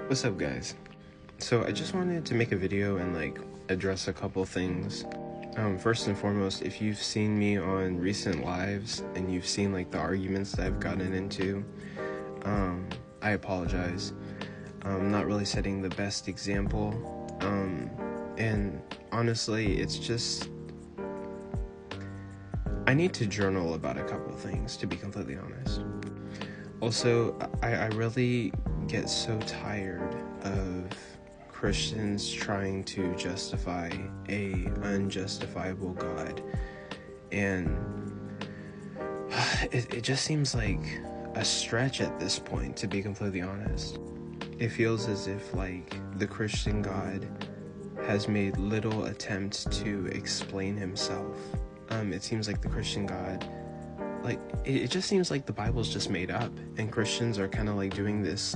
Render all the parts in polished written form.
What's up, guys? So I just wanted to make a video and address a couple things. First and foremost, if you've seen me on recent lives and you've seen the arguments that I've gotten into, I apologize. I'm not really setting the best example, and honestly, it's just I need to journal about a couple things, to be completely honest. Also, I really get so tired of Christians trying to justify a unjustifiable God, and it just seems like a stretch at this point, to be completely honest. It feels as if the Christian God has made little attempts to explain himself. It seems like the Christian God, it just seems like the Bible's just made up, and Christians are kind of doing this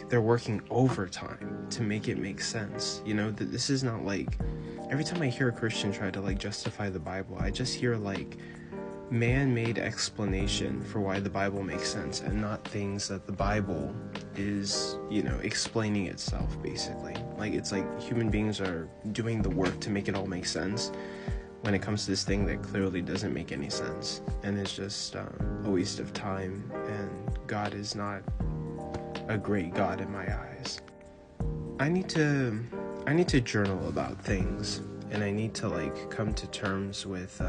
they're working overtime to make it make sense. This is not every time I hear a Christian try to justify the Bible, I just hear man-made explanation for why the Bible makes sense, and not things that the Bible is explaining itself, basically. It's human beings are doing the work to make it all make sense when it comes to this thing that clearly doesn't make any sense, and it's just a waste of time, and God is not a great God in my eyes. I need to journal about things, and I need to come to terms with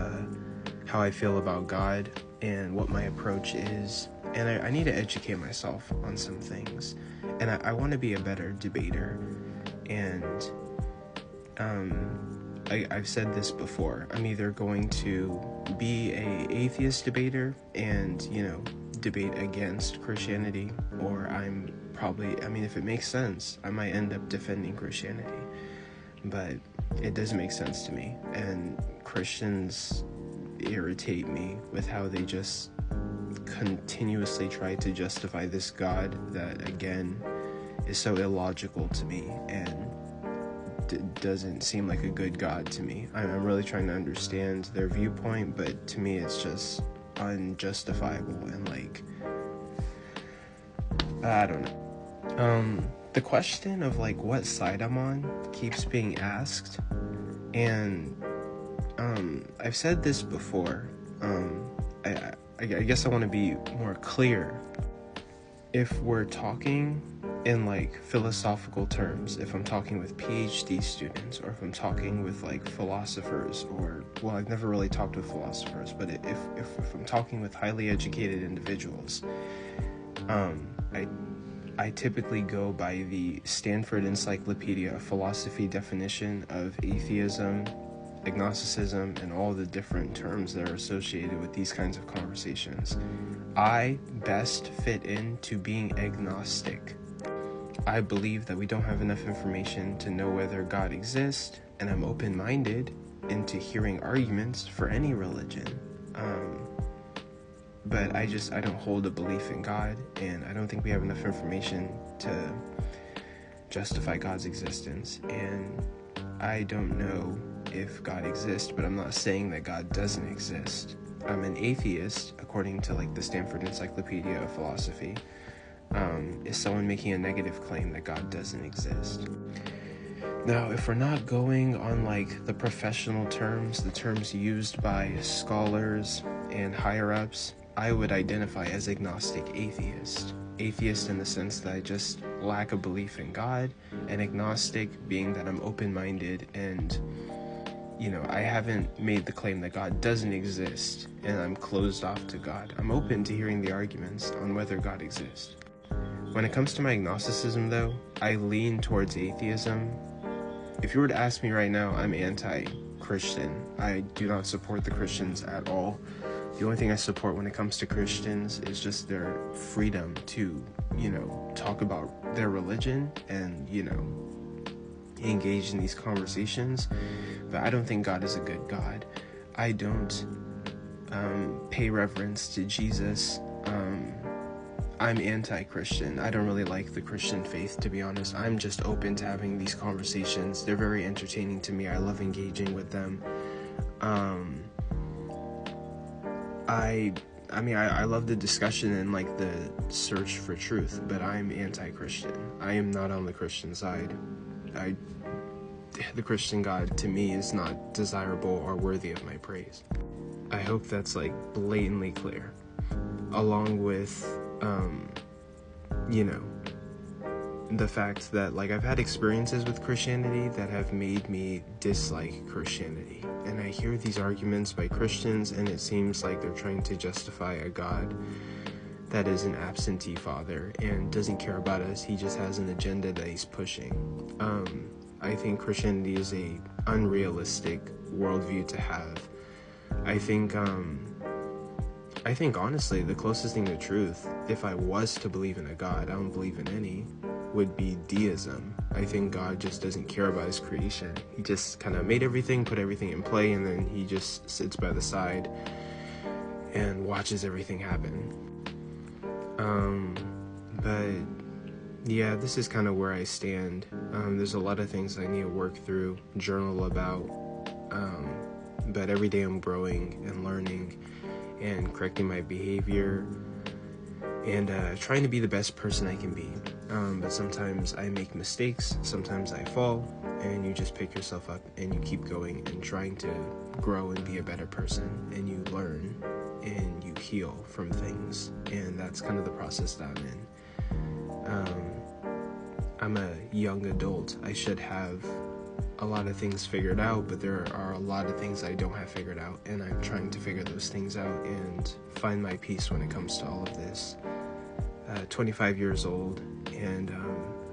how I feel about God and what my approach is, and I need to educate myself on some things, and I want to be a better debater. And I've said this before, I'm either going to be a atheist debater and debate against Christianity, or if it makes sense, I might end up defending Christianity, but it doesn't make sense to me, and Christians irritate me with how they just continuously try to justify this God that, again, is so illogical to me and doesn't seem like a good God to me. I'm really trying to understand their viewpoint, but to me it's just unjustifiable, and I don't know. The question of what side I'm on keeps being asked, and I've said this before. I guess I want to be more clear. If we're talking in philosophical terms, if I'm talking with PhD students, or if I'm talking with philosophers, I've never really talked with philosophers, but if I'm talking with highly educated individuals, I typically go by the Stanford Encyclopedia of Philosophy definition of atheism, agnosticism, and all the different terms that are associated with these kinds of conversations. I best fit into being agnostic. I believe that we don't have enough information to know whether God exists, and I'm open-minded into hearing arguments for any religion. But I don't hold a belief in God, and I don't think we have enough information to justify God's existence. And I don't know if God exists, but I'm not saying that God doesn't exist. I'm an atheist, according to the Stanford Encyclopedia of Philosophy. Is someone making a negative claim that God doesn't exist. Now, if we're not going on the professional terms, the terms used by scholars and higher-ups, I would identify as agnostic atheist. Atheist in the sense that I just lack a belief in God, and agnostic being that I'm open-minded and I haven't made the claim that God doesn't exist and I'm closed off to God. I'm open to hearing the arguments on whether God exists. When it comes to my agnosticism, though, I lean towards atheism. If you were to ask me right now, I'm anti-Christian. I do not support the Christians at all. The only thing I support when it comes to Christians is just their freedom to, talk about their religion and, engage in these conversations. But I don't think God is a good God. I don't pay reverence to Jesus. I'm anti-Christian. I don't really like the Christian faith, to be honest. I'm just open to having these conversations. They're very entertaining to me. I love engaging with them. I I mean, I love the discussion and like the search for truth, but I'm anti-Christian. I am not on the Christian side. The Christian God to me is not desirable or worthy of my praise. I hope that's like blatantly clear, along with the fact that like I've had experiences with Christianity that have made me dislike Christianity, and I hear these arguments by Christians and it seems like they're trying to justify a God that is an absentee father and doesn't care about us. He just has an agenda that he's pushing. I think Christianity is a unrealistic worldview to have. I think honestly the closest thing to truth, if I was to believe in a God, I don't believe in any, would be deism. I think God just doesn't care about his creation. He just kind of made everything, put everything in play, and then he just sits by the side and watches everything happen. But yeah, this is kind of where I stand. There's a lot of things I need to work through, journal about, but every day I'm growing and learning and correcting my behavior and trying to be the best person I can be. But sometimes I make mistakes, sometimes I fall, and you just pick yourself up and you keep going and trying to grow and be a better person, and you learn and you heal from things, and that's kind of the process that I'm in. I'm a young adult. I should have a lot of things figured out, but there are a lot of things I don't have figured out, and I'm trying to figure those things out and find my peace when it comes to all of this. 25 years old, and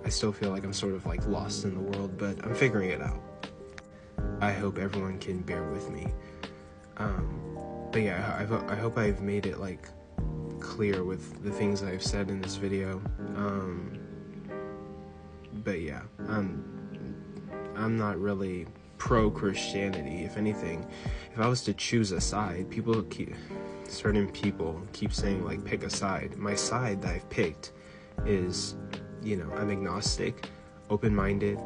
I still feel like I'm sort of like lost in the world, but I'm figuring it out. I hope everyone can bear with me. But yeah, I hope I've made it like clear with the things I've said in this video. But yeah, I'm not really pro-Christianity. If anything, if I was to choose a side, certain people keep saying like pick a side. My side that I've picked is, I'm agnostic, open-minded,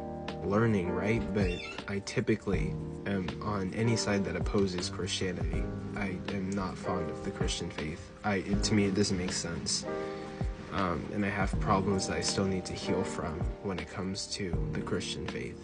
learning, right? But I typically am on any side that opposes Christianity. I am not fond of the Christian faith. To me, it doesn't make sense. And I have problems that I still need to heal from when it comes to the Christian faith.